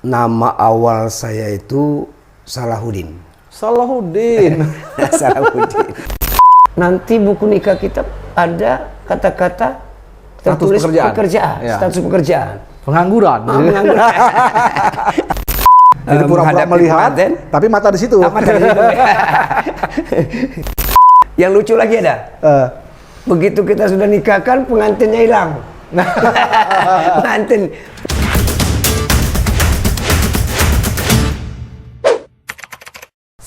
Nama awal saya itu Salahuddin. Salahuddin. Salahuddin. Nanti buku nikah kita ada kata-kata tertulis pekerjaan, ya. Status pekerjaan. Pengangguran. Pengangguran. Jadi pura-pura melihat, tapi mata di situ. Yang lucu lagi ada. Begitu kita sudah nikahkan, pengantinnya hilang. Pengantin.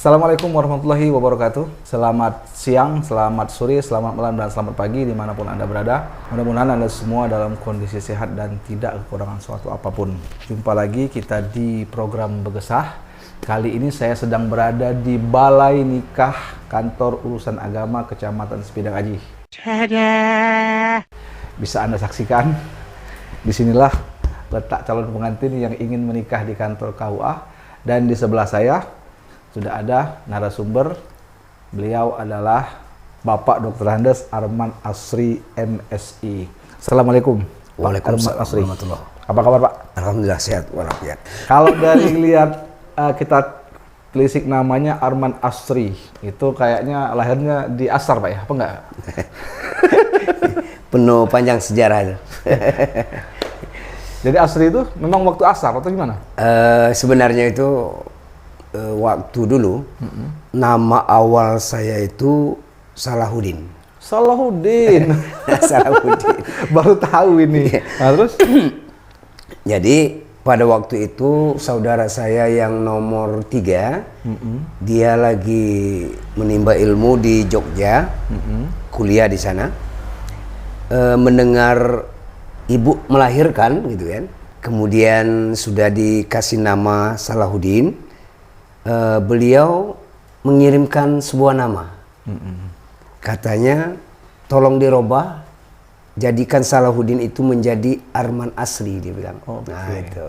Assalamualaikum warahmatullahi wabarakatuh. Selamat siang, selamat sore, selamat malam, dan selamat pagi dimanapun Anda berada. Mudah-mudahan Anda semua dalam kondisi sehat dan tidak kekurangan suatu apapun. Jumpa lagi kita di program Begesah. Kali ini saya sedang berada di Balai Nikah Kantor Urusan Agama Kecamatan Sepidang Aji. Bisa Anda saksikan, disinilah letak calon pengantin yang ingin menikah di kantor KUA. Dan di sebelah saya sudah ada narasumber. Beliau adalah Bapak Dr. Andes Arman Asri MSI. Assalamualaikum. Waalaikumsalam Asri. warahmatullahi. Apa kabar Pak? Alhamdulillah sehat walafiat. Kalau dari lihat kita telisik namanya Arman Asri, itu kayaknya lahirnya di Asar Pak ya? Apa enggak? Penuh panjang sejarah itu. Jadi Asri itu memang waktu Asar atau gimana? Sebenarnya itu waktu dulu nama awal saya itu Salahuddin. Salahuddin. Salahuddin. Baru tahu ini. Nah, terus? Jadi pada waktu itu saudara saya yang nomor 3, dia lagi menimba ilmu di Jogja, kuliah di sana, mendengar ibu melahirkan gitu kan, kemudian sudah dikasih nama Salahuddin. Beliau mengirimkan sebuah nama, katanya tolong dirubah, jadikan Salahuddin itu menjadi Arman Asri, dia bilang. Nah itu.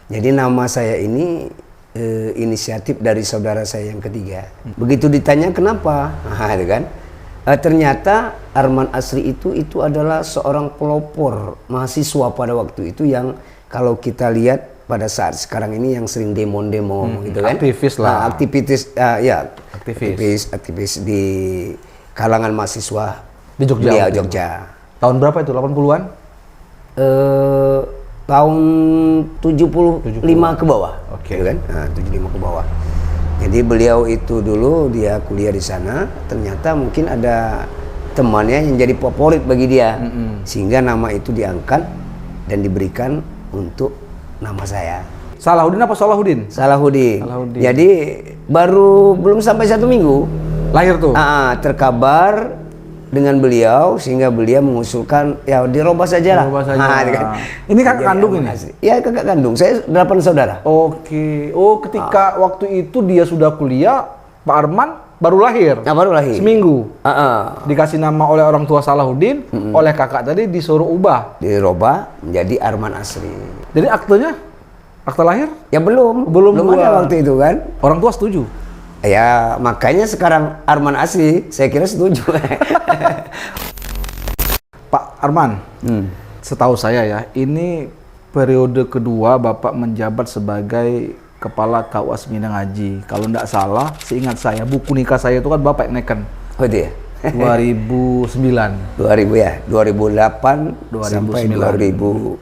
Jadi nama saya ini inisiatif dari saudara saya yang ketiga. Begitu ditanya kenapa, nah itu kan, ternyata Arman Asri itu adalah seorang pelopor mahasiswa pada waktu itu yang kalau kita lihat pada saat sekarang ini yang sering demo-demo gitu kan. Aktivis lah. Aktivis di kalangan mahasiswa di Jogja. Jogja. Tahun berapa itu? 80-an? Tahun 75 ke bawah. Oke. Gitu kan? Nah, 75 ke bawah. Jadi beliau itu dulu dia kuliah di sana, ternyata mungkin ada temannya yang jadi favorit bagi dia. Sehingga nama itu diangkat dan diberikan untuk nama saya. Salahuddin apa Salahuddin? Salahuddin. Salahuddin. Jadi baru belum sampai 1 minggu Lahir tuh? Terkabar dengan beliau sehingga beliau mengusulkan ya dirubah saja lah. Ini kakak kandung ini? Ya kakak kandung. Saya 8 saudara. Oke. Oh ketika waktu itu dia sudah kuliah, Pak Arman baru lahir? Nah, baru lahir. Seminggu? Dikasih nama oleh orang tua Salahuddin, oleh kakak tadi disuruh ubah? Dirubah menjadi Arman Asri. Jadi aktenya? Akta lahir? Ya belum ada waktu itu kan. Orang tua setuju? Ya makanya sekarang Arman Asri, saya kira setuju. Pak Arman, setahu saya ya, ini periode kedua Bapak menjabat sebagai Kepala KUA Sepidang Aji. Kalau tidak salah, seingat saya, buku nikah saya itu kan Bapak yang neken. Oh itu ya? 2009. 2000 ya? 2008 sampai 2013.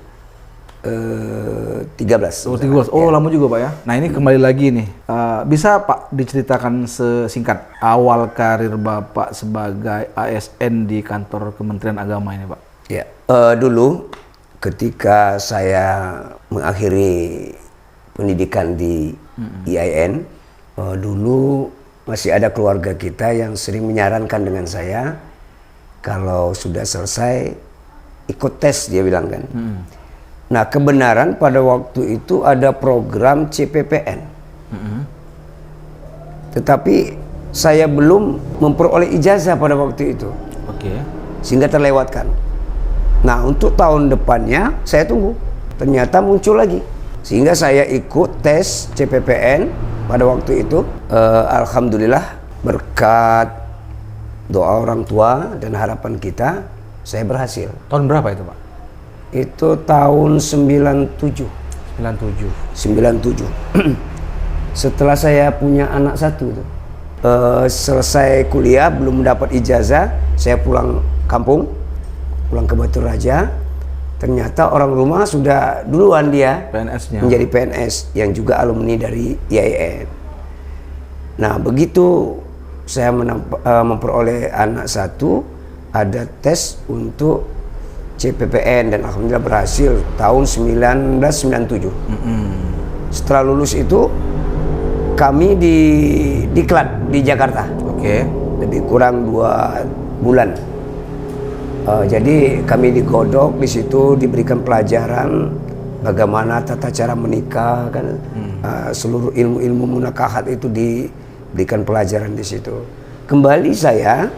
Oh, lama juga Pak ya. Nah ini kembali lagi nih. Bisa Pak diceritakan sesingkat awal karir Bapak sebagai ASN di kantor Kementerian Agama ini Pak? Ya, dulu ketika saya mengakhiri pendidikan di IAIN, dulu masih ada keluarga kita yang sering menyarankan dengan saya kalau sudah selesai ikut tes, dia bilang kan. Nah kebenaran pada waktu itu ada program CPPN, tetapi saya belum memperoleh ijazah pada waktu itu, sehingga terlewatkan. Nah untuk tahun depannya saya tunggu, ternyata muncul lagi. Sehingga saya ikut tes CPPN pada waktu itu. Alhamdulillah berkat doa orang tua dan harapan kita, saya berhasil. Tahun berapa itu Pak? Itu tahun 97. 97. Setelah saya punya anak satu tuh, selesai kuliah belum mendapat ijazah, saya pulang kampung, pulang ke Batu Raja. Ternyata orang rumah sudah duluan dia PNS-nya. menjadi PNS yang juga alumni dari IAIN. Nah begitu saya memperoleh anak satu, ada tes untuk CPPN dan alhamdulillah berhasil tahun 1997. Setelah lulus itu kami diklat di Jakarta. Oke. Lebih kurang 2 bulan. Jadi kami digodok di situ, diberikan pelajaran bagaimana tata cara menikah kan. Seluruh ilmu-ilmu munakahat itu diberikan pelajaran di situ. Kembali saya,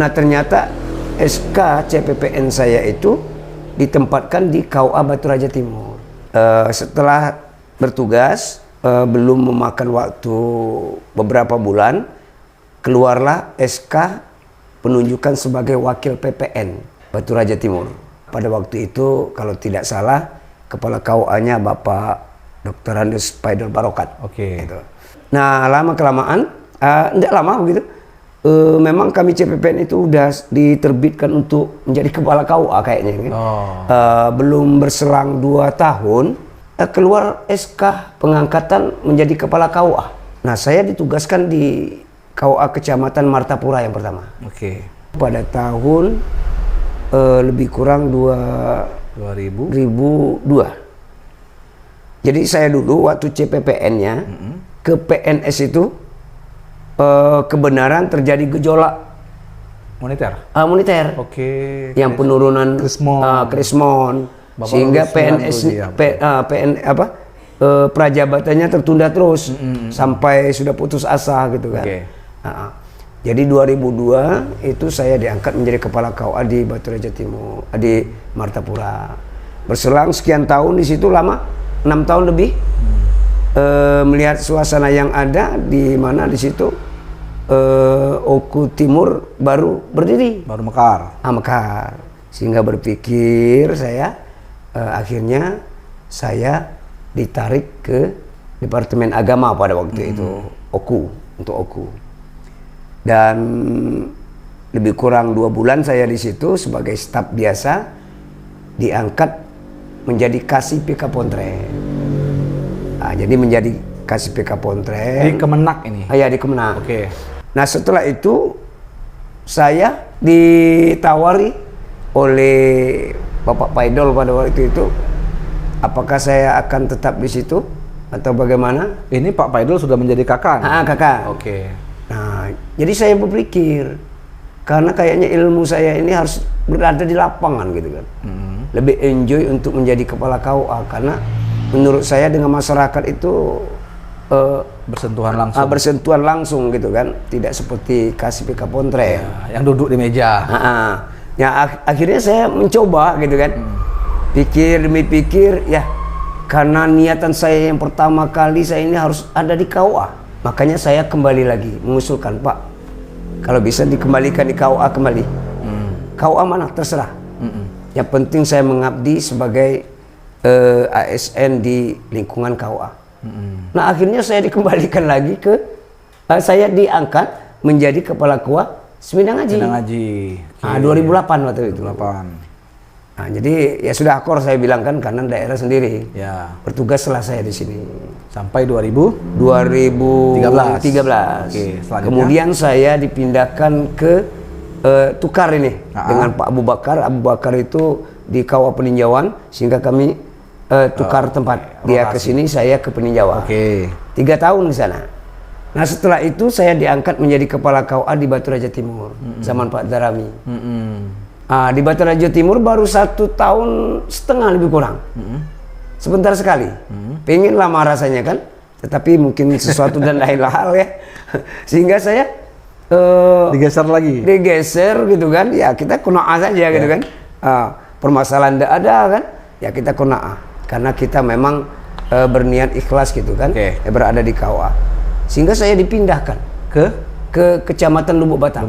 nah ternyata SK CPPN saya itu ditempatkan di KUA Batu Raja Timur. Setelah bertugas, belum memakan waktu beberapa bulan, keluarlah SK penunjukan sebagai wakil PPN Batu Raja Timur. Pada waktu itu kalau tidak salah kepala KUA-nya Bapak Dr. Andes Paidol Barokat. Oke. Gitu. Nah lama kelamaan, tidak lama begitu, memang kami CPPN itu udah diterbitkan untuk menjadi kepala KUA kayaknya. Kan? Belum berselang 2 tahun, keluar SK pengangkatan menjadi kepala KUA. Nah saya ditugaskan di KUA Kecamatan Martapura yang pertama. Oke. Pada tahun lebih kurang 2002. Jadi saya dulu waktu CPPN-nya ke PNS itu kebenaran terjadi gejolak Moneter. moneter. Oke. Yang penurunan Krismon. Sehingga PNS prajabatannya tertunda terus sampai sudah putus asa gitu kan. Jadi 2002 itu saya diangkat menjadi kepala KUA di Batu Raja Timur, di Martapura. Berselang sekian tahun di situ lama, 6 tahun lebih. Melihat suasana yang ada di mana di situ Oku Timur baru berdiri, baru mekar. Mekar. Sehingga berpikir saya akhirnya saya ditarik ke Departemen Agama pada waktu itu, Oku, untuk Oku. Dan lebih kurang 2 bulan saya di situ sebagai staf biasa, diangkat menjadi Kasipika Pontren. Jadi menjadi Kasipika Pontren Di Kemenak ini? Ya di Kemenak. Oke. Nah setelah itu saya ditawari oleh Bapak Paidol pada waktu itu, apakah saya akan tetap di situ atau bagaimana? Ini Pak Paidol sudah menjadi kakak? Kakak. Oke. Nah, jadi saya berpikir, karena kayaknya ilmu saya ini harus berada di lapangan gitu kan. Lebih enjoy untuk menjadi kepala KUA, karena menurut saya dengan masyarakat itu bersentuhan langsung. Bersentuhan langsung gitu kan, tidak seperti Kasipika Pontren. Yang duduk di meja. Ya akhirnya saya mencoba gitu kan. Pikir demi pikir, ya karena niatan saya yang pertama kali saya ini harus ada di KUA. Makanya saya kembali lagi mengusulkan, Pak, kalau bisa dikembalikan di KUA kembali. KUA mana terserah. Yang penting saya mengabdi sebagai ASN di lingkungan KUA. Nah akhirnya saya dikembalikan lagi ke saya diangkat menjadi kepala KUA Semindang Haji. Semindang Haji. 2008 waktu itu. 2008. Nah, jadi ya sudah akor saya bilang kan, karena daerah sendiri. Ya. Bertugas setelah saya di sini. Sampai 2013. Oke, selanjutnya. Kemudian saya dipindahkan ke tukar ini dengan Pak Abu Bakar. Abu Bakar itu di KUA Peninjauan, sehingga kami tukar tempat. Dia ke sini, saya ke Peninjauan. 3 tahun di sana. Nah setelah itu saya diangkat menjadi kepala KUA di Batu Raja Timur, zaman Pak Darami. Di Batu Raja Timur baru 1 tahun setengah lebih kurang. Sebentar sekali. Pengen lama rasanya kan, tetapi mungkin sesuatu dan lain hal ya. Sehingga saya digeser lagi. Digeser gitu kan. Ya kita qanaah saja gitu kan. Permasalahan tidak ada kan. Ya kita qanaah. Karena kita memang berniat ikhlas gitu kan. Berada di KUA. Sehingga saya dipindahkan ke Kecamatan Lubuk Batang.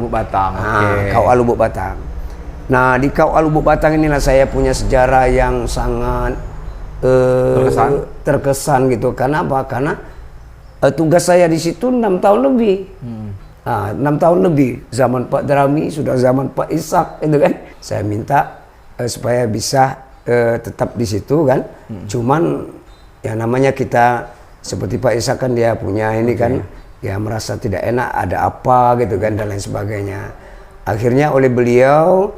KUA Lubuk Batang. Nah di KUA Lubuk Batang inilah saya punya sejarah yang sangat terkesan gitu. Karena apa? Karena tugas saya di situ 6 tahun lebih. 6 tahun lebih. Zaman Pak Drami, sudah zaman Pak Ishak itu kan. Saya minta supaya bisa tetap di situ kan. Cuman ya namanya kita seperti Pak Ishak kan dia punya ini kan, ya merasa tidak enak ada apa gitu kan dan lain sebagainya. Akhirnya oleh beliau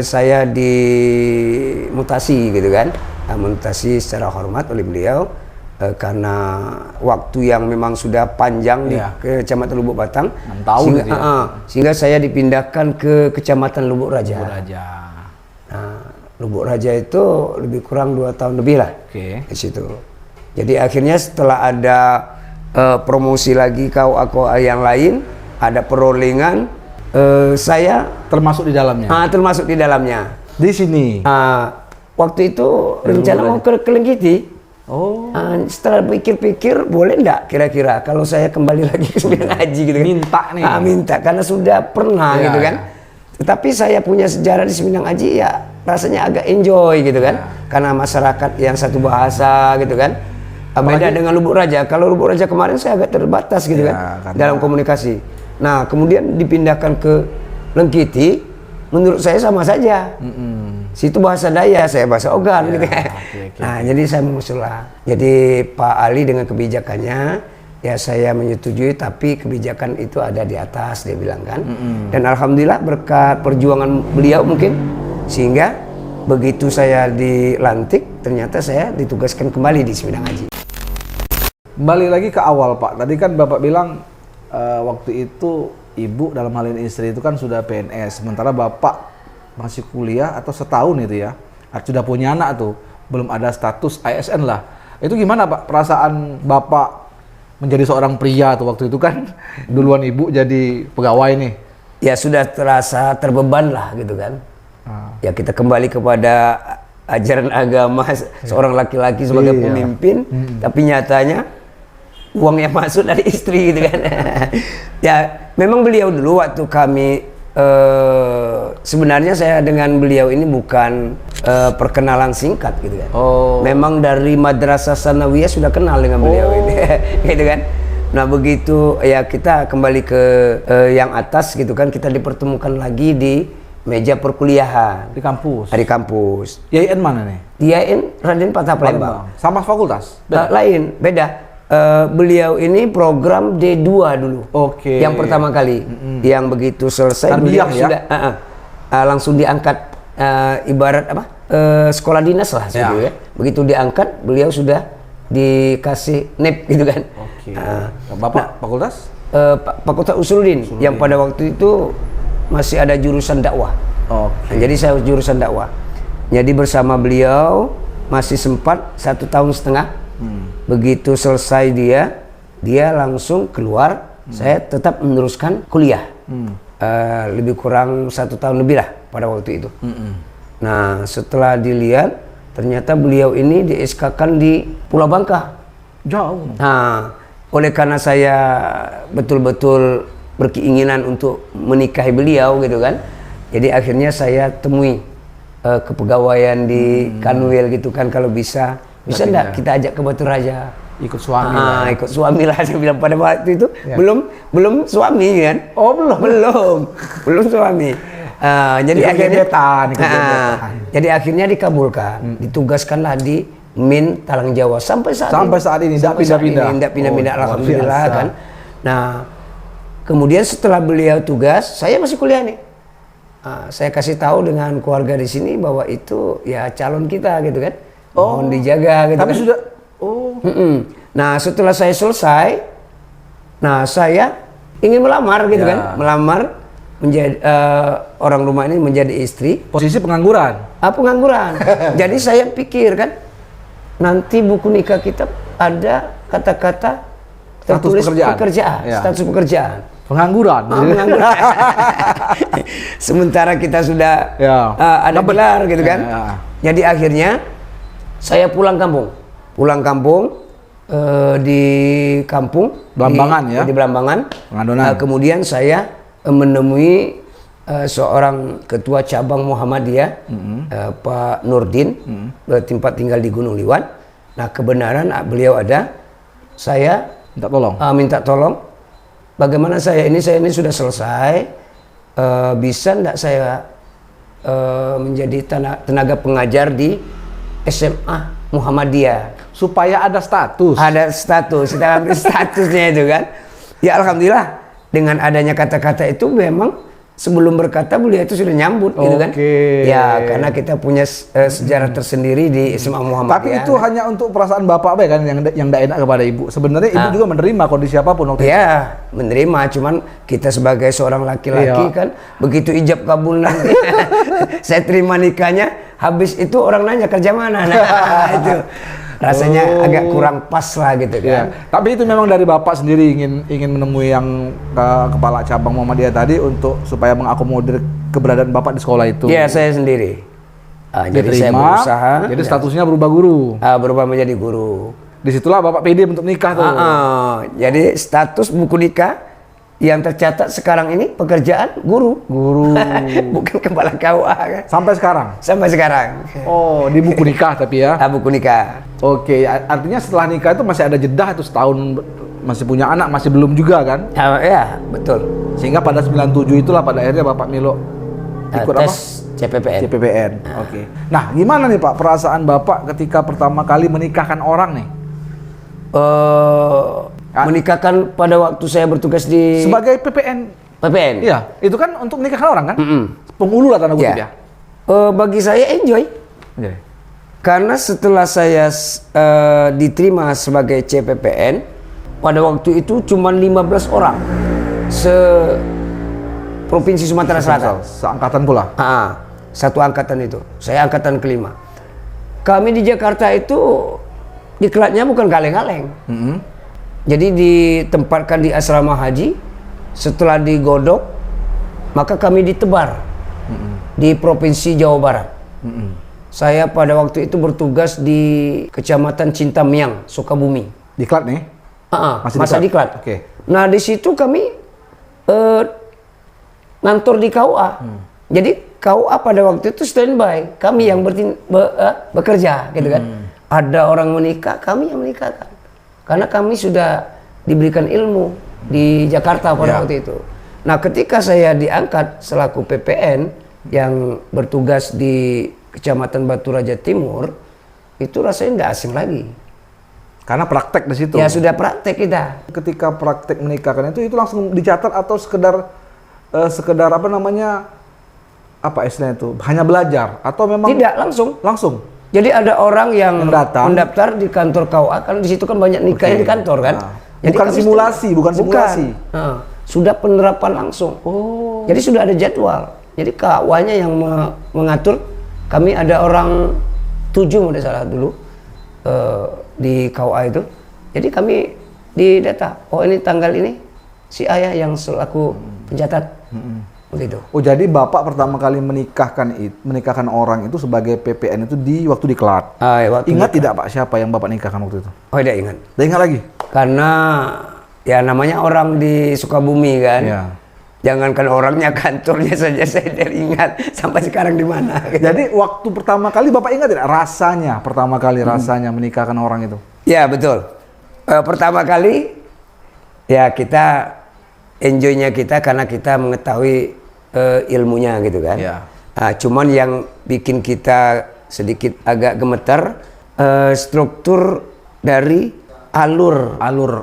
saya dimutasi gitu kan, mutasi secara hormat oleh beliau karena waktu yang memang sudah panjang di Kecamatan Lubuk Batang, 6 tahun sehingga, gitu ya. Sehingga saya dipindahkan ke Kecamatan Lubuk Raja. Nah, Lubuk Raja itu lebih kurang 2 tahun lebih lah di situ. Jadi akhirnya setelah ada promosi lagi KUA yang lain, ada perolehan, saya termasuk di dalamnya. Termasuk di dalamnya. Di sini. Waktu itu rencana mau ke Lenggiti. Setelah pikir-pikir, boleh enggak kira-kira kalau saya kembali lagi ke Sembilan Haji gitu kan? Minta nih. Minta karena sudah pernah gitu kan. Tetapi saya punya sejarah di Sembilan Haji ya rasanya agak enjoy gitu kan. Karena masyarakat yang satu bahasa gitu kan. Beda dengan Lubuk Raja. Kalau Lubuk Raja kemarin saya agak terbatas gitu kan dalam komunikasi. Nah, kemudian dipindahkan ke Lenggiti, menurut saya sama saja. Situ bahasa Daya, saya bahasa Ogan gitu kan. Nah, jadi saya mengusullah. Jadi Pak Ali dengan kebijakannya, ya saya menyetujui, tapi kebijakan itu ada di atas, dia bilang kan. Dan alhamdulillah berkat perjuangan beliau mungkin, sehingga begitu saya dilantik, ternyata saya ditugaskan kembali di Sembilan Haji. Kembali lagi ke awal Pak, tadi kan Bapak bilang waktu itu Ibu dalam hal ini istri itu kan sudah PNS, sementara Bapak masih kuliah atau setahun itu ya, sudah punya anak tuh, belum ada status ASN lah. Itu gimana Pak perasaan Bapak menjadi seorang pria tuh waktu itu kan, duluan Ibu jadi pegawai nih? Ya sudah terasa terbeban lah gitu kan. Ya kita kembali kepada ajaran agama seorang laki-laki sebagai pemimpin, tapi nyatanya uang yang masuk dari istri gitu kan. Ya memang beliau dulu waktu kami sebenarnya saya dengan beliau ini bukan perkenalan singkat gitu kan. Memang dari Madrasah Sanawiyah sudah kenal dengan beliau ini gitu kan. Nah begitu ya kita kembali ke yang atas gitu kan, kita dipertemukan lagi di meja perkuliahan di kampus. Di kampus. IAIN mana nih? IAIN Raden Patah Palembang. Sama fakultas? Lain, beda. Beliau ini program D2 dulu. Yang pertama kali. Yang begitu selesai beliau sudah langsung diangkat ibarat apa? Sekolah dinas lah gitu ya. Begitu diangkat, beliau sudah dikasih NEP gitu kan. Bapak fakultas? Fakultas Usuluddin yang pada waktu itu masih ada jurusan dakwah. Nah, jadi saya jurusan dakwah. Jadi bersama beliau masih sempat 1,5 tahun. Begitu selesai dia langsung keluar. Saya tetap meneruskan kuliah. Lebih kurang 1 tahun lebih lah pada waktu itu. Nah setelah dilihat ternyata beliau ini di SK-kan di Pulau Bangka. Jauh. Nah oleh karena saya betul-betul berkeinginan untuk menikahi beliau gitu kan, jadi akhirnya saya temui kepegawaian di Kanwil gitu kan, kalau bisa enggak kita ajak ke Batu Raja, ikut suami lah. Ikut suami lah saya bilang pada waktu itu. Belum suami kan. Belum suami. Jadi akhirnya jadi akhirnya dikabulkan, ditugaskanlah di Min Talang Jawa sampai saat ini tidak pindah-pindah alhamdulillah kan. Nah kemudian setelah beliau tugas, saya masih kuliah nih. Saya kasih tahu dengan keluarga di sini bahwa itu ya calon kita gitu kan. Mohon dijaga gitu. Tapi kan. sudah. Nah setelah saya selesai, nah saya ingin melamar gitu kan, melamar menjadi orang rumah ini menjadi istri. Posisi pengangguran. Pengangguran. Jadi saya pikir kan, nanti buku nikah kita ada kata-kata tertulis status pekerjaan. Pengangguran. Pengangguran. Sementara kita sudah ada gelar gitu kan. Jadi akhirnya saya pulang kampung di kampung Belambangan di Belambangan. Kemudian saya menemui seorang ketua cabang Muhammadiyah, Pak Nurdin, tempat tinggal di Gunung Liwat. Nah kebenaran beliau ada, saya minta tolong. Bagaimana saya ini sudah selesai, bisa enggak saya menjadi tenaga pengajar di SMA Muhammadiyah? Supaya ada status. Ada status, kita ambil statusnya itu kan. Ya alhamdulillah dengan adanya kata-kata itu memang sebelum berkata beliau itu sudah nyambut gitu kan. Ya karena kita punya sejarah tersendiri di SMA Muhammadiyah. Tapi itu hanya untuk perasaan bapak kan yang tidak enak kepada ibu. Sebenarnya ibu juga menerima kondisi apapun waktu itu. Ya menerima, cuman kita sebagai seorang laki-laki kan begitu ijab kabul nanti saya terima nikahnya, habis itu orang nanya kerja mana, nah itu rasanya agak kurang pas lah gitu kan. Tapi itu memang dari bapak sendiri ingin menemui yang kepala cabang Muhammadiyah tadi untuk supaya mengakomodir keberadaan bapak di sekolah itu. Iya saya sendiri. Jadi saya berusaha. Jadi statusnya berubah guru. Berubah menjadi guru. Disitulah bapak pede untuk nikah tuh. Jadi status buku nikah yang tercatat sekarang ini pekerjaan guru. Bukan kepala KUA kan. Sampai sekarang? Sampai sekarang. Oh, di buku nikah tapi ya? Buku nikah. Oke, artinya setelah nikah itu masih ada jeda itu setahun, masih punya anak, masih belum juga kan? Ya, betul. Sehingga pada 97 itulah pada akhirnya Bapak Milo ikut tes CPPN. Oke. Nah, gimana nih Pak perasaan Bapak ketika pertama kali menikahkan orang nih? Menikahkan pada waktu saya bertugas di sebagai PPN. Iya, itu kan untuk menikahkan orang kan? Penghulu lah tanda kutip ya. Bagi saya enjoy. Karena setelah saya diterima sebagai CPPN, pada waktu itu cuma 15 orang Provinsi Sumatera Selatan. Seangkatan pula? Satu angkatan itu. Saya angkatan kelima. Kami di Jakarta itu diklatnya bukan kaleng-kaleng. Jadi ditempatkan di asrama haji. Setelah digodok, maka kami ditebar di Provinsi Jawa Barat. Saya pada waktu itu bertugas di Kecamatan Cintamiang, Sukabumi. Diklat nih? Masa diklat. Nah di situ kami ngantor di KUA. Jadi KUA pada waktu itu standby, kami yang bekerja, gitu kan. Ada orang menikah, kami yang menikahkan. Karena kami sudah diberikan ilmu di Jakarta pada waktu itu. Nah ketika saya diangkat selaku PPN yang bertugas di Kecamatan Batu Raja Timur, itu rasanya tidak asing lagi. Karena praktek di situ. Ya sudah praktek kita. Ketika praktek menikahkan itu langsung dicatat atau sekedar apa namanya, apa istilahnya itu, hanya belajar atau memang tidak langsung. Jadi ada orang yang mendaftar di kantor KUA, kan di situ kan banyak nikahnya di kantor kan. Jadi bukan simulasi. Sudah penerapan langsung. Jadi sudah ada jadwal. Jadi KUA-nya yang mengatur. Kami ada orang 7 tidak salah dulu di KUA itu. Jadi kami didata. Oh ini tanggal ini si ayah yang selaku pencatat. Begitu. Oh jadi Bapak pertama kali menikahkan orang itu sebagai PPN itu waktu diklat. Ingat tidak Pak siapa yang Bapak nikahkan waktu itu? Oh tidak ingat. Tidak ingat lagi? Karena ya namanya orang di Sukabumi kan. Jangankan orangnya, kantornya saja saya tidak ingat sampai sekarang di mana. Jadi waktu pertama kali Bapak ingat tidak rasanya rasanya menikahkan orang itu? Ya betul. Pertama kali ya kita enjoy-nya kita karena kita mengetahui ilmunya gitu kan. Cuman yang bikin kita sedikit agak gemetar struktur dari alur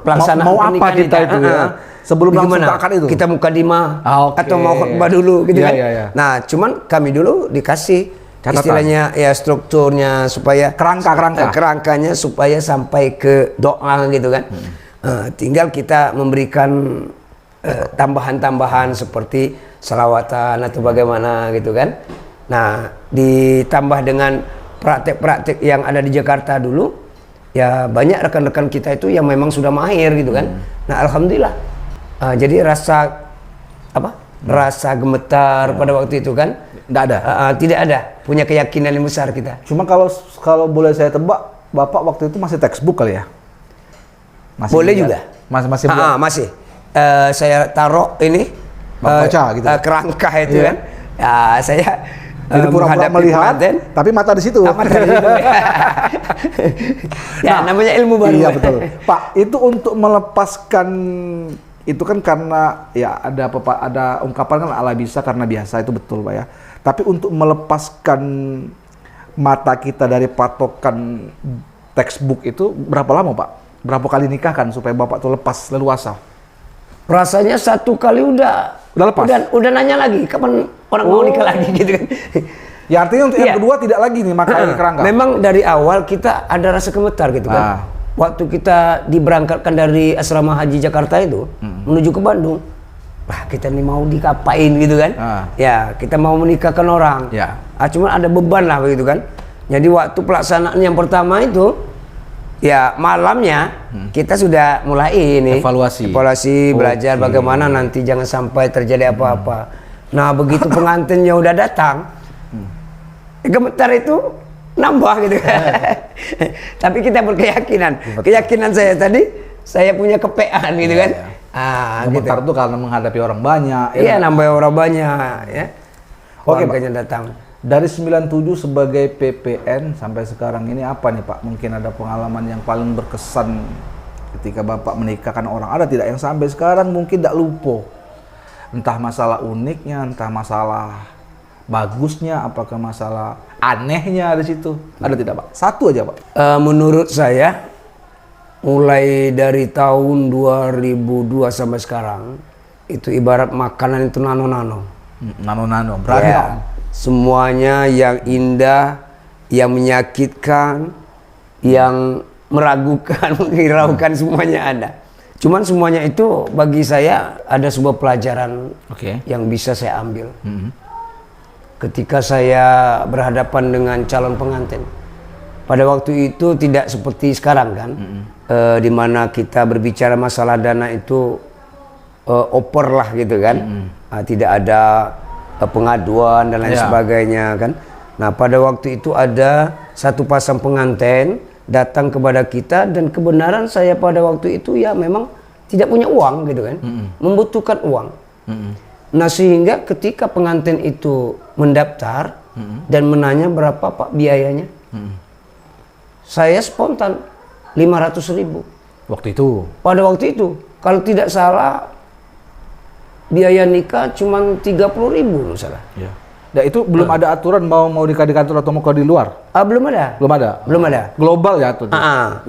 pelaksanaan mau apa kita itu ya? Sebelum langsung ke akad itu? Kita mukadimah atau mau khutbah dulu gitu kan. Nah, cuman kami dulu dikasih istilahnya ya strukturnya supaya kerangkanya supaya sampai ke doa gitu kan. Tinggal kita memberikan tambahan-tambahan seperti selawatan atau bagaimana gitu kan. Nah, ditambah dengan praktek-praktek yang ada di Jakarta dulu, ya banyak rekan-rekan kita itu yang memang sudah mahir gitu kan. Nah, alhamdulillah. Jadi rasa gemetar pada waktu itu kan tidak ada. Punya keyakinan yang besar kita. Cuma kalau boleh saya tebak, Bapak waktu itu masih textbook kali ya? Boleh juga. Masih. Saya taruh ini baca gitu. Kerangka itu kan. Ya, saya Jadi pura-pura menghadapi melihat, pengantin, tapi mata di situ. amat dari situ. Ya, namanya ilmu baru. Iya betul. Pak, itu untuk melepaskan itu kan karena ya ada ungkapan kan ala bisa karena biasa, itu betul Pak ya. Tapi untuk melepaskan mata kita dari patokan textbook itu berapa lama Pak? Berapa kali nikah kan supaya Bapak tuh lepas leluasa? Rasanya satu kali udah lepas? Udah nanya lagi kapan orang mau nikah lagi gitu kan. Ya artinya untuk yang kedua tidak lagi nih maka ini kerangka. Memang dari awal kita ada rasa gemetar gitu kan. Waktu kita diberangkatkan dari asrama haji Jakarta itu menuju ke Bandung, wah kita nih mau dikapain gitu kan. Ya kita mau menikahkan orang. Ya. Cuman ada beban lah begitu kan. Jadi waktu pelaksanaan yang pertama itu, ya malamnya kita sudah mulai ini evaluasi belajar bagaimana nanti jangan sampai terjadi apa-apa. Nah begitu pengantinnya udah datang, gemetar itu nambah gitu kan. Tapi kita keyakinan saya tadi, saya punya kepean gitu kan. Gemetar itu karena menghadapi orang banyak. Iya, nambah orang banyak ya. Oke, Warganya datang. Dari 97 sebagai PPN sampai sekarang ini apa nih Pak? Mungkin ada pengalaman yang paling berkesan ketika Bapak menikahkan orang. Ada tidak yang sampai sekarang mungkin tidak lupa? Entah masalah uniknya, entah masalah bagusnya, apakah masalah anehnya di situ? Ada tidak Pak? Satu aja Pak. Menurut saya, mulai dari tahun 2002 sampai sekarang, itu ibarat makanan itu nano-nano. Nano-nano, berarti ya, semuanya yang indah, yang menyakitkan, yang meragukan, menghiraukan, semuanya ada. Cuman semuanya itu bagi saya ada sebuah pelajaran yang bisa saya ambil. Ketika saya berhadapan dengan calon pengantin, pada waktu itu tidak seperti sekarang kan, di mana kita berbicara masalah dana itu oper lah gitu kan, tidak ada pengaduan dan lain sebagainya kan. Nah pada waktu itu ada satu pasang pengantin datang kepada kita dan kebenaran saya pada waktu itu ya memang tidak punya uang gitu kan, membutuhkan uang. Nah sehingga ketika pengantin itu mendaftar dan menanya berapa Pak biayanya, saya spontan 500.000 waktu itu. Pada waktu itu kalau tidak salah biaya nikah cuma 30.000 misalnya. Ya. Nah itu belum ada aturan mau nikah di kantor atau mau di luar? Belum ada. Belum ada. Global ya tuh.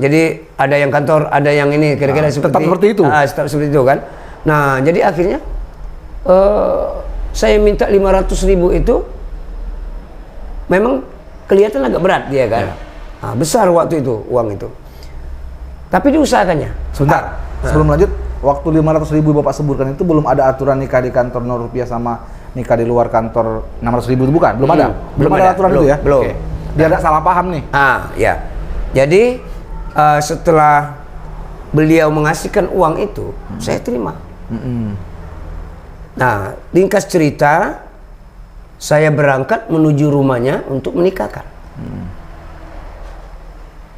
Jadi ada yang kantor, ada yang ini kira-kira tetap seperti itu. Tetap seperti itu kan. Nah jadi akhirnya saya minta 500.000 itu memang kelihatan agak berat dia kan. Besar waktu itu uang itu. Tapi diusahakannya. Sebentar. Sebelum lanjut, waktu 500.000 Bapak sebutkan itu belum ada aturan nikah di kantor 0 rupiah sama nikah di luar kantor 600.000 itu bukan? Belum ada? Belum ada aturan itu ya? Belum. Dia ada salah paham nih. Ya. Jadi setelah beliau mengasihkan uang itu, saya terima. Nah, ringkas cerita, saya berangkat menuju rumahnya untuk menikahkan.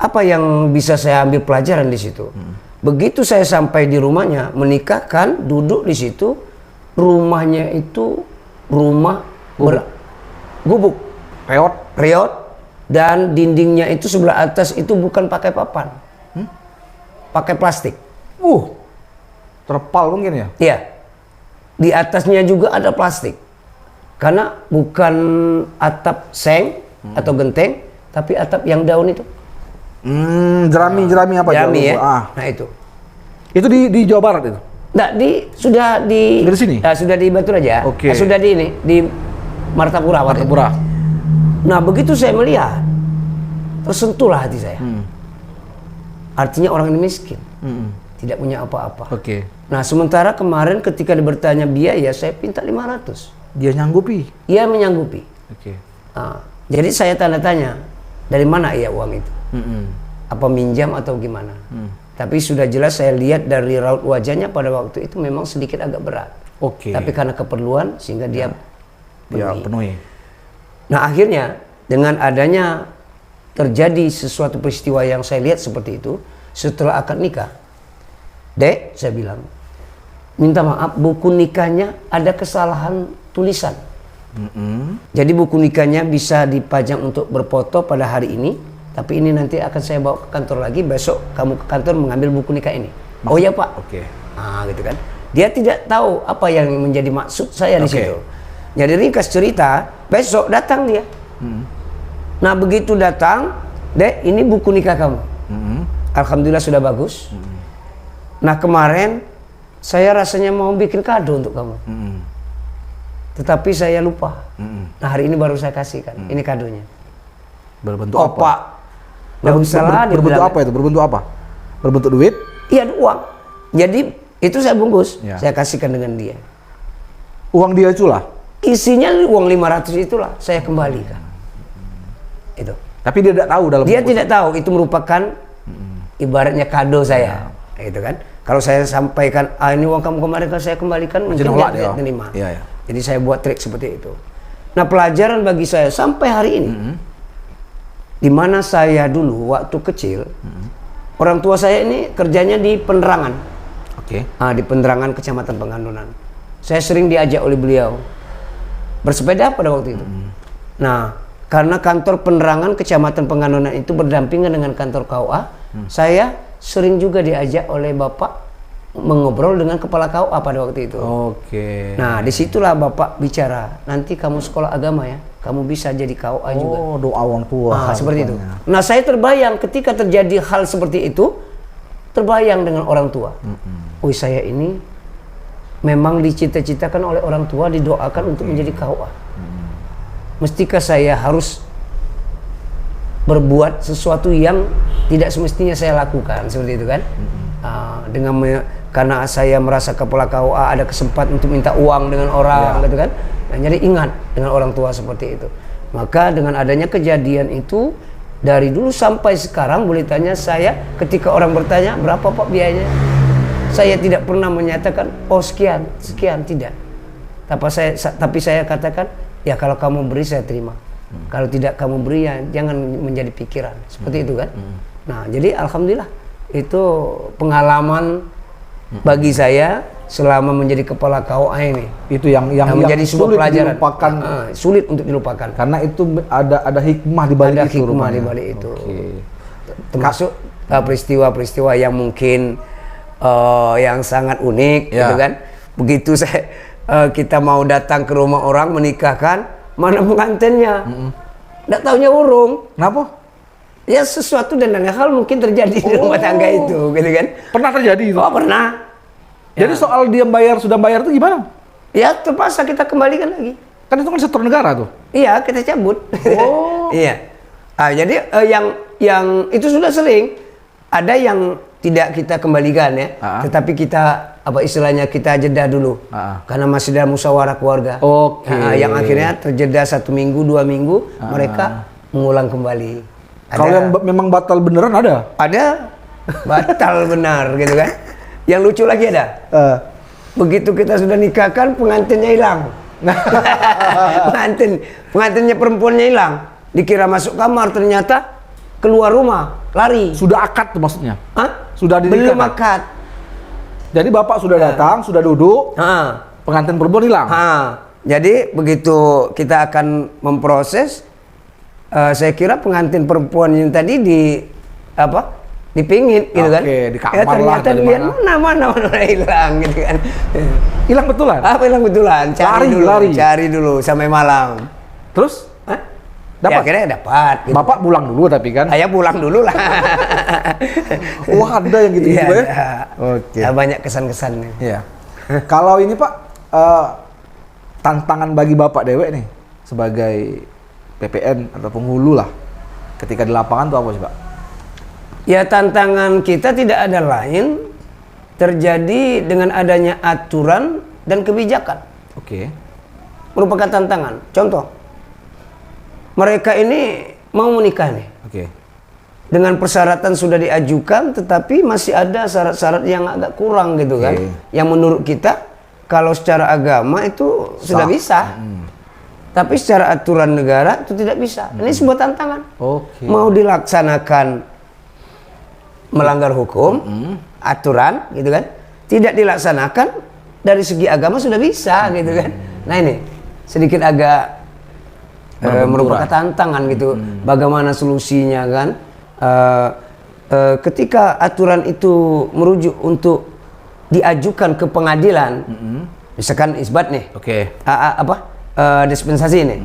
Apa yang bisa saya ambil pelajaran di situ? Begitu saya sampai di rumahnya, menikahkan, duduk di situ, rumahnya itu rumah gubuk, reot, dan dindingnya itu sebelah atas itu bukan pakai papan, pakai plastik. Terpal mungkin ya? Iya, di atasnya juga ada plastik, karena bukan atap seng atau genteng, tapi atap yang daun itu. Jerami apa? Jerami ya. Nah itu. Itu di Jawa Barat itu? Nah, sudah di sini? Sudah di Batu Raja. Sudah di Martapura. Nah, begitu saya melihat, tersentuhlah hati saya. Artinya orang ini miskin, tidak punya apa-apa. Nah, sementara kemarin ketika bertanya biaya, saya minta 500. Dia nyanggupi? Ia menyanggupi. Jadi saya tanda tanya, dari mana ia uang itu? Apa minjam atau gimana? Tapi sudah jelas saya lihat dari raut wajahnya pada waktu itu memang sedikit agak berat. Tapi karena keperluan sehingga dia penuhi. Nah akhirnya dengan adanya terjadi sesuatu peristiwa yang saya lihat seperti itu, setelah akad nikah, Dek, saya bilang, minta maaf buku nikahnya ada kesalahan tulisan. Jadi buku nikahnya bisa dipajang untuk berfoto pada hari ini, tapi ini nanti akan saya bawa ke kantor lagi, besok kamu ke kantor mengambil buku nikah ini. Oh ya Pak. Oke. Ah gitu kan. Dia tidak tahu apa yang menjadi maksud saya di situ. Jadi ringkas cerita, besok datang dia. Nah begitu datang, Dek, ini buku nikah kamu. Alhamdulillah sudah bagus. Nah kemarin saya rasanya mau bikin kado untuk kamu. Tetapi saya lupa. Nah hari ini baru saya kasihkan. Ini kadonya. Berbentuk Oh apa? Pak, nggak usah lah. Berbentuk apa itu? Berbentuk apa? Berbentuk duit? Iya uang. Jadi itu saya bungkus, Ya. saya kasihkan dengan dia. Uang dia itulah. Isinya uang 500 itulah saya kembalikan. Itu. Tapi dia tidak tahu dalam Dia bungkus. tidak tahu itu merupakan ibaratnya kado saya. Gitu kan. Kalau saya sampaikan, ini uang kamu kemarin kan saya kembalikan, mungkin nolak dia dia. terima. Iya, iya. Jadi saya buat trik seperti itu. Nah pelajaran bagi saya sampai hari ini, di mana saya dulu waktu kecil, orang tua saya ini kerjanya di penerangan. Oke. Di penerangan Kecamatan Pengandunan. Saya sering diajak oleh beliau bersepeda pada waktu itu. Nah, karena kantor penerangan Kecamatan Pengandunan itu berdampingan dengan kantor KUA, saya sering juga diajak oleh Bapak mengobrol dengan kepala KUA pada waktu itu. Oke. Nah, disitulah Bapak bicara, nanti kamu sekolah agama ya, kamu bisa jadi KUA juga. Oh, doa orang tua. Nah, seperti itu. rupanya. Nah, saya terbayang ketika terjadi hal seperti itu, terbayang dengan orang tua. Oh, saya ini memang dicita-citakan oleh orang tua, didoakan untuk menjadi KUA. Mestikah saya harus berbuat sesuatu yang tidak semestinya saya lakukan, seperti itu kan? Karena saya merasa kepala KUA ada kesempatan untuk minta uang dengan orang, gitu kan? Nah, jadi ingat dengan orang tua seperti itu. Maka dengan adanya kejadian itu, dari dulu sampai sekarang boleh tanya saya, ketika orang bertanya berapa Pak biayanya, saya tidak pernah menyatakan oh sekian, tidak. Tapi saya katakan ya kalau kamu beri saya terima. Kalau tidak kamu beri ya jangan menjadi pikiran. Seperti itu kan. Nah jadi alhamdulillah itu pengalaman bagi saya selama menjadi kepala KUA ini. Itu yang menjadi sebuah sulit pelajaran. dilupakan. Sulit untuk dilupakan. Karena itu ada hikmah di balik Ada itu. hikmah rupanya. di balik itu. Oke. Termasuk peristiwa-peristiwa yang mungkin yang sangat unik, gitu kan. Begitu kita mau datang ke rumah orang menikahkan, mana pengantinnya? Nggak taunya urung. Kenapa? Ya sesuatu dan lain hal mungkin terjadi di rumah tangga itu, gitu kan. Pernah terjadi itu? Oh pernah. Jadi soal dia sudah bayar itu gimana? Ya terpaksa kita kembalikan lagi. Kan itu kan sektor negara tuh. Iya kita cabut. Oh. Iya. Jadi yang itu sudah sering. Ada yang tidak kita kembalikan ya, tetapi kita istilahnya kita jeda dulu, karena masih ada musyawarah keluarga. Oke. Yang akhirnya terjeda 1 minggu 2 minggu, mereka mengulang kembali. Kalau yang memang batal beneran ada? Ada batal benar gitu kan. Yang lucu lagi ada. Begitu kita sudah nikahkan, pengantinnya hilang. pengantinnya perempuannya hilang. Dikira masuk kamar, ternyata keluar rumah, lari. Sudah akad tuh maksudnya? Sudah belum dinikahkan? akad. Jadi bapak sudah datang, sudah duduk, pengantin perempuan hilang? Jadi begitu kita akan memproses, saya kira pengantin perempuan yang tadi dipingit gitu kan. Oke, di kamar lah, ternyata dari dia mana hilang gitu kan. Hilang betulan? Hilang betulan. Cari dulu sampai malam. Terus? Ya, Dapat? akhirnya dapat. Gitu. Bapak pulang dulu tapi kan? Saya pulang dulu lah. Wah ada yang gitu Iya, ya? ada. Oke. Ya, banyak kesan-kesannya. Iya. Kalau ini Pak, tantangan bagi Bapak Dewek nih sebagai PPN atau penghulu lah, ketika di lapangan tuh apa sih Pak? Ya tantangan kita tidak ada lain terjadi dengan adanya aturan dan kebijakan. Oke. Merupakan tantangan. Contoh, mereka ini mau menikah nih. Oke. Dengan persyaratan sudah diajukan, tetapi masih ada syarat-syarat yang agak kurang gitu kan. Yang menurut kita, kalau secara agama itu sudah bisa. Tapi secara aturan negara itu tidak bisa. Ini sebuah tantangan. Oke. Mau dilaksanakan melanggar hukum, aturan gitu kan. Tidak dilaksanakan dari segi agama sudah bisa gitu kan. Nah ini sedikit agak merupakan tantangan gitu. Bagaimana solusinya kan? Ketika aturan itu merujuk untuk diajukan ke pengadilan, misalkan isbat nih, dispensasi nih,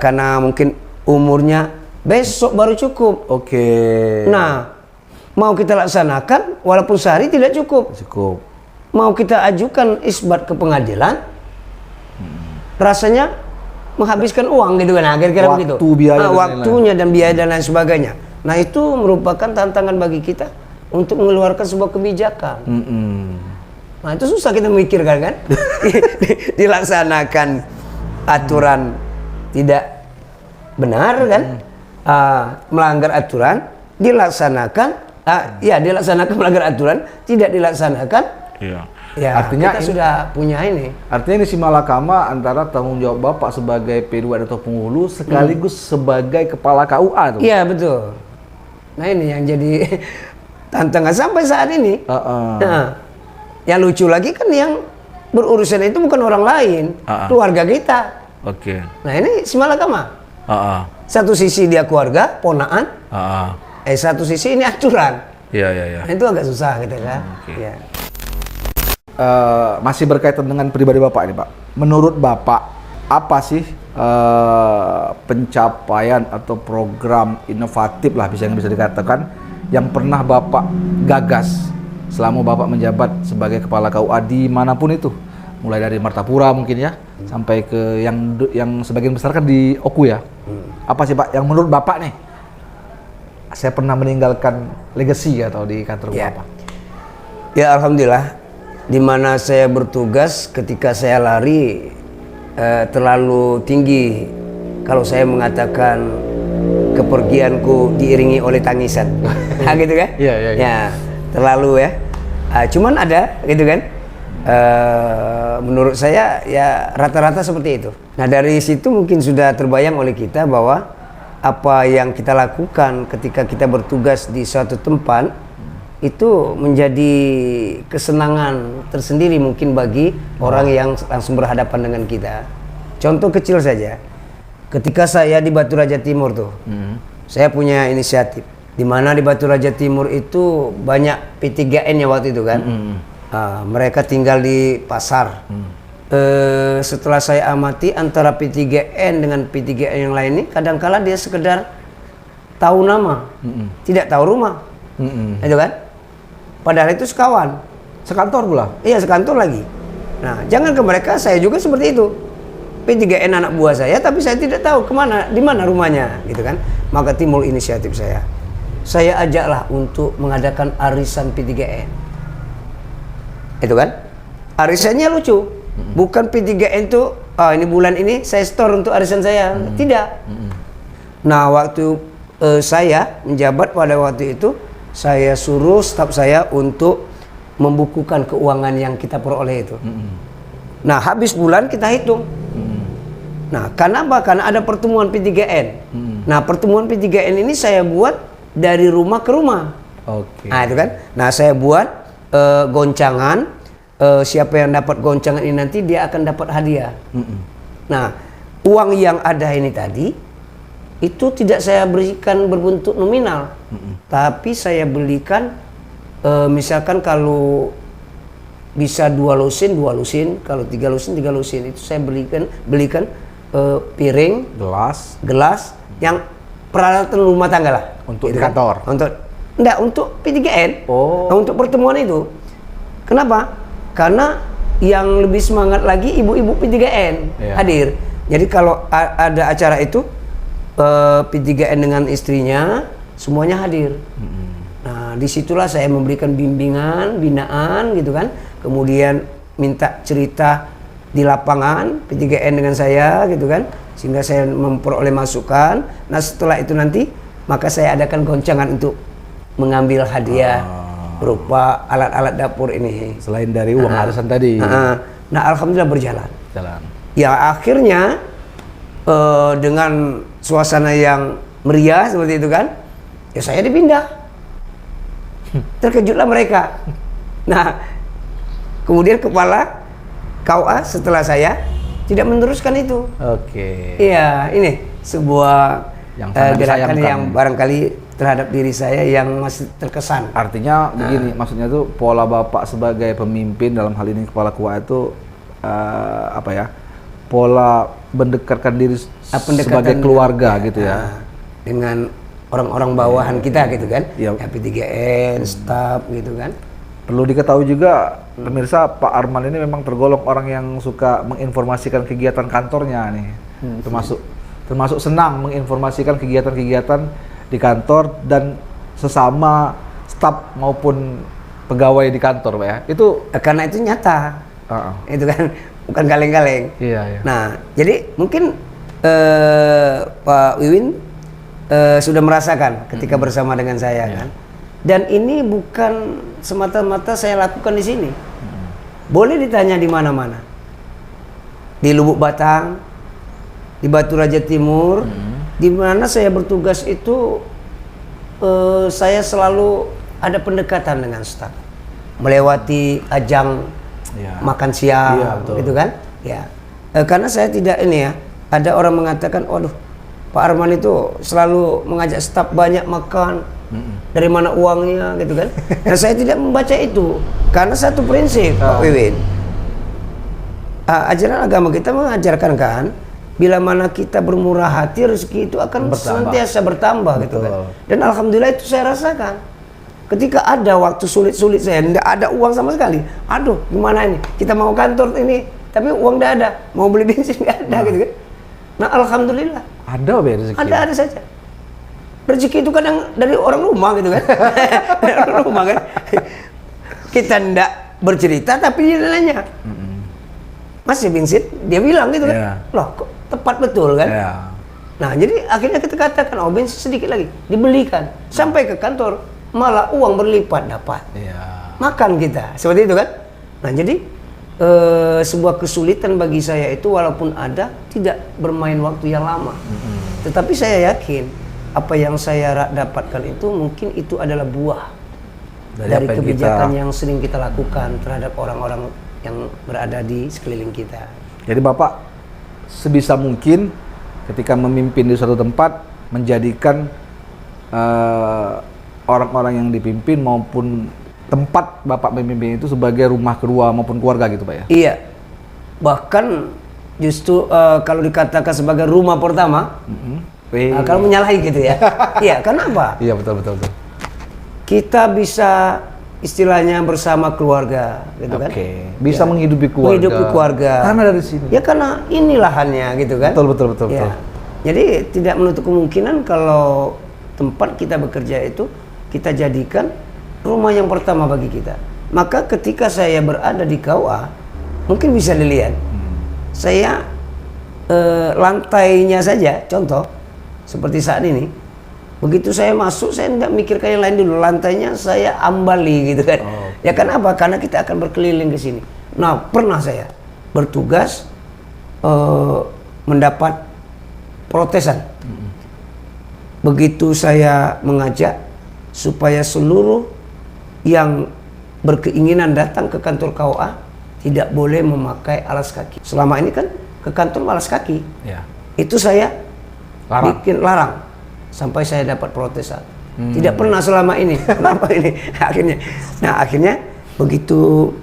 karena mungkin umurnya besok baru cukup. Nah, mau kita laksanakan walaupun sehari tidak cukup. Mau kita ajukan isbat ke pengadilan, rasanya menghabiskan uang gitu kan, kira-kira begitu. Waktunya dan biaya dan lain sebagainya. Nah, itu merupakan tantangan bagi kita untuk mengeluarkan sebuah kebijakan. Nah, itu susah kita memikirkan kan. Dilaksanakan aturan tidak benar kan, melanggar aturan, dilaksanakan dilaksanakan melanggar aturan, tidak dilaksanakan. Ya, artinya kita sudah punya ini. Artinya ini si malakama antara tanggung jawab Bapak sebagai P2 atau penghulu sekaligus sebagai kepala KUA tuh. Iya, betul. Nah, ini yang jadi tantangan sampai saat ini. Nah, yang lucu lagi kan yang berurusan itu bukan orang lain, keluarga kita. Nah, ini si malakama. Satu sisi dia keluarga, ponaan. Satu sisi ini aturan. Nah, itu agak susah gitu kan. Masih berkaitan dengan pribadi Bapak ini, Pak. Menurut Bapak, apa sih pencapaian atau program inovatif lah bisa dikatakan yang pernah Bapak gagas selama Bapak menjabat sebagai kepala KUA dimanapun itu, mulai dari Martapura mungkin ya, sampai ke yang sebagian besar kan di Oku ya. Apa sih Pak yang menurut Bapak nih, saya pernah meninggalkan legacy atau di kantor Bapak? Ya, alhamdulillah. Di mana saya bertugas ketika saya lari terlalu tinggi kalau saya mengatakan kepergianku diiringi oleh tangisan. Gitu kan? Ya, terlalu ya. Cuman ada gitu kan. Menurut saya ya rata-rata seperti itu. Nah, dari situ mungkin sudah terbayang oleh kita bahwa apa yang kita lakukan ketika kita bertugas di suatu tempat itu menjadi kesenangan tersendiri mungkin bagi orang yang langsung berhadapan dengan kita. Contoh kecil saja, ketika saya di Batu Raja Timur tuh, saya punya inisiatif. Di mana di Batu Raja Timur itu banyak P3N-nya waktu itu kan. Mereka tinggal di pasar. Setelah saya amati antara P3N dengan P3N yang lain ini, kadangkala dia sekedar tahu nama, tidak tahu rumah. Itu kan? Padahal itu sekawan, sekantor pula. Iya, sekantor lagi. Nah, jangan ke mereka, saya juga seperti itu. P3N anak buah saya, tapi saya tidak tahu kemana, di mana rumahnya, gitu kan? Maka timbul inisiatif saya. Saya ajaklah untuk mengadakan arisan P3N. Itu kan? Arisannya lucu. Bukan P3N itu, ini bulan ini saya store untuk arisan saya. Tidak. Nah, waktu saya menjabat pada waktu itu, saya suruh staf saya untuk membukukan keuangan yang kita peroleh itu. Nah, habis bulan kita hitung. Nah, kenapa? Karena ada pertemuan P3N. Nah, pertemuan P3N ini saya buat dari rumah ke rumah. Nah, itu kan. Nah, saya buat goncangan. Siapa yang dapat goncangan ini nanti dia akan dapat hadiah. Nah, uang yang ada ini tadi itu tidak saya berikan berbentuk nominal, tapi saya belikan misalkan kalau bisa 2 lusin, kalau 3 lusin itu saya belikan piring, gelas yang peralatan rumah tangga lah untuk gitu di kantor. Untuk P3N. Untuk pertemuan itu. Kenapa? Karena yang lebih semangat lagi ibu-ibu P3N hadir. Jadi kalau ada acara itu P3N dengan istrinya semuanya hadir. Nah, disitulah saya memberikan bimbingan, binaan gitu kan. Kemudian minta cerita di lapangan P3N dengan saya gitu kan, sehingga saya memperoleh masukan. Nah, setelah itu nanti maka saya adakan goncangan untuk mengambil hadiah berupa alat-alat dapur ini. Selain dari uang arisan tadi. Nah, alhamdulillah berjalan. Ya, akhirnya dengan suasana yang meriah seperti itu kan, ya saya dipindah. Terkejutlah mereka. Nah, kemudian kepala KUA setelah saya tidak meneruskan itu. Oke. Iya, ini sebuah Yang sangat gerakan disayangkan. yang barangkali terhadap diri saya yang masih terkesan. Artinya begini, maksudnya tuh pola Bapak sebagai pemimpin dalam hal ini kepala KUA itu apa ya? Pola mendekatkan diri Pendekatan sebagai keluarga gitu ya. Dengan orang-orang bawahan kita gitu kan. Iya. P3N, staf gitu kan. Perlu diketahui juga pemirsa, Pak Arman ini memang tergolong orang yang suka menginformasikan kegiatan kantornya nih. Termasuk senang menginformasikan kegiatan-kegiatan di kantor dan sesama staf maupun pegawai di kantor, Pak ya. Itu Karena itu nyata. Itu kan bukan kaleng-kaleng. iya. Nah, jadi mungkin Pak Wiwin sudah merasakan ketika bersama dengan saya kan. Dan ini bukan semata-mata saya lakukan di sini. Boleh ditanya di mana-mana. Di Lubuk Batang, di Batu Raja Timur, di mana saya bertugas itu saya selalu ada pendekatan dengan staf. Melewati ajang makan siang, Iya, betul. gitu kan? Ya, karena saya tidak ini ya. Ada orang mengatakan, waduh, Pak Arman itu selalu mengajak staf banyak makan. Dari mana uangnya, gitu kan? Nah, saya tidak membaca itu karena satu prinsip, Pak Wiwin. Ajaran agama kita mengajarkan kan, bila mana kita bermurah hati, rezeki itu akan senantiasa bertambah, gitu kan? Dan alhamdulillah itu saya rasakan. Ketika ada waktu sulit-sulit saya, tidak ada uang sama sekali. Aduh, gimana ini? Kita mau kantor ini, tapi uang tidak ada. Mau beli bensin tidak ada, gitu kan? Nah, alhamdulillah. Ada rezeki. Ada saja. Rezeki itu kadang dari orang rumah gitu kan. Dari orang rumah kan. Kita tidak bercerita tapi dia nanya. Mas ya bensin? Dia bilang gitu kan. Yeah. Loh kok tepat betul kan. Yeah. Nah jadi akhirnya kita katakan, oh bensin sedikit lagi. Dibelikan. Sampai ke kantor malah uang berlipat dapat. Yeah. Makan kita. Seperti itu kan. Nah jadi sebuah kesulitan bagi saya itu walaupun ada, tidak bermain waktu yang lama. Tetapi saya yakin apa yang saya dapatkan itu mungkin itu adalah buah dari kebijakan yang sering kita lakukan terhadap orang-orang yang berada di sekeliling kita. Jadi Bapak sebisa mungkin ketika memimpin di suatu tempat menjadikan orang-orang yang dipimpin maupun tempat Bapak memimpin itu sebagai rumah kedua maupun keluarga gitu, Pak ya? Iya. Bahkan justru kalau dikatakan sebagai rumah pertama, kalau menyalahi gitu ya. Iya, kenapa? Iya, betul. Kita bisa istilahnya bersama keluarga gitu kan. Bisa menghidupi keluarga. Menghidupi keluarga. Karena dari sini. Ya karena ini lahannya gitu kan. Betul. Ya. Jadi tidak menutup kemungkinan kalau tempat kita bekerja itu kita jadikan rumah yang pertama bagi kita. Maka ketika saya berada di KUA, mungkin bisa dilihat. Saya lantainya saja, contoh seperti saat ini, begitu saya masuk saya tidak mikirkan yang lain dulu, lantainya saya ambali gitu kan. Ya kenapa? Karena kita akan berkeliling ke sini. Nah pernah saya bertugas mendapat protesan. Begitu saya mengajak supaya seluruh yang berkeinginan datang ke kantor KUA tidak boleh memakai alas kaki. Selama ini kan ke kantor alas kaki. Ya. Itu saya bikin larang sampai saya dapat protesan. Tidak pernah selama ini. Kenapa ini? Akhirnya begitu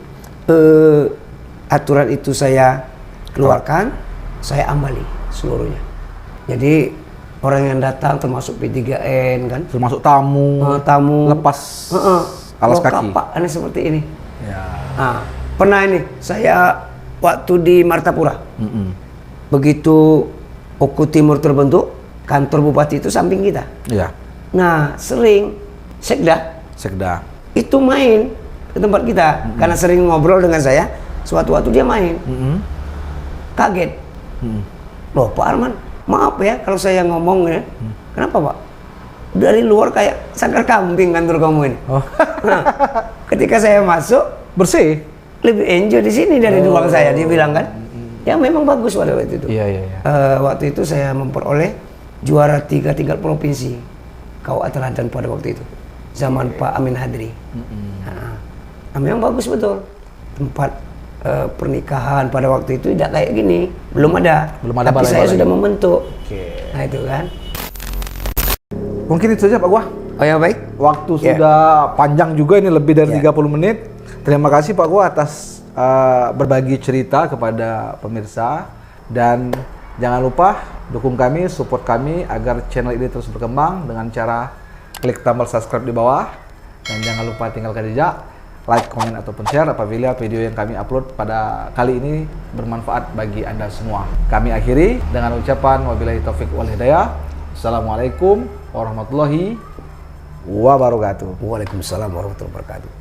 aturan itu saya keluarkan, saya ambali seluruhnya. Jadi orang yang datang termasuk P3N kan, Termasuk tamu lepas alas kaki. Kapak aneh seperti ini. Ya. Nah, pernah ini saya waktu di Martapura. Begitu Oku Timur terbentuk, kantor bupati itu samping kita. Iya. Nah, sering Sekda itu main ke tempat kita karena sering ngobrol dengan saya. Suatu waktu dia main. Kaget. Loh, Pak Arman, maaf ya kalau saya ngomong ya. Kenapa, Pak? Dari luar kayak sangkar kambing kantor kamu ini. Nah, ketika saya masuk Bersih. lebih enjoy di sini dari ruang saya, dia bilang kan. Ya memang bagus pada waktu itu. Iya. Waktu itu saya memperoleh juara 3 tingkat provinsi KUA Teladan pada waktu itu, zaman Pak Amin Hadri. Nah, memang bagus betul tempat pernikahan pada waktu itu tidak kayak gini, belum ada. Tapi balai-balai. saya sudah membentuk. Oke. Nah itu kan. Mungkin itu saja Pak Gua. Oh ya baik. Waktu sudah panjang juga ini, lebih dari 30 menit. Terima kasih Pak Gua atas berbagi cerita kepada pemirsa, dan jangan lupa dukung kami, support kami agar channel ini terus berkembang dengan cara klik tombol subscribe di bawah, dan jangan lupa tinggalkan jejak, like, komen ataupun share apabila video yang kami upload pada kali ini bermanfaat bagi Anda semua. Kami akhiri dengan ucapan wabillahi taufik wal hidayah. Assalamualaikum warahmatullahi wabarakatuh. Waalaikumsalam warahmatullahi wabarakatuh.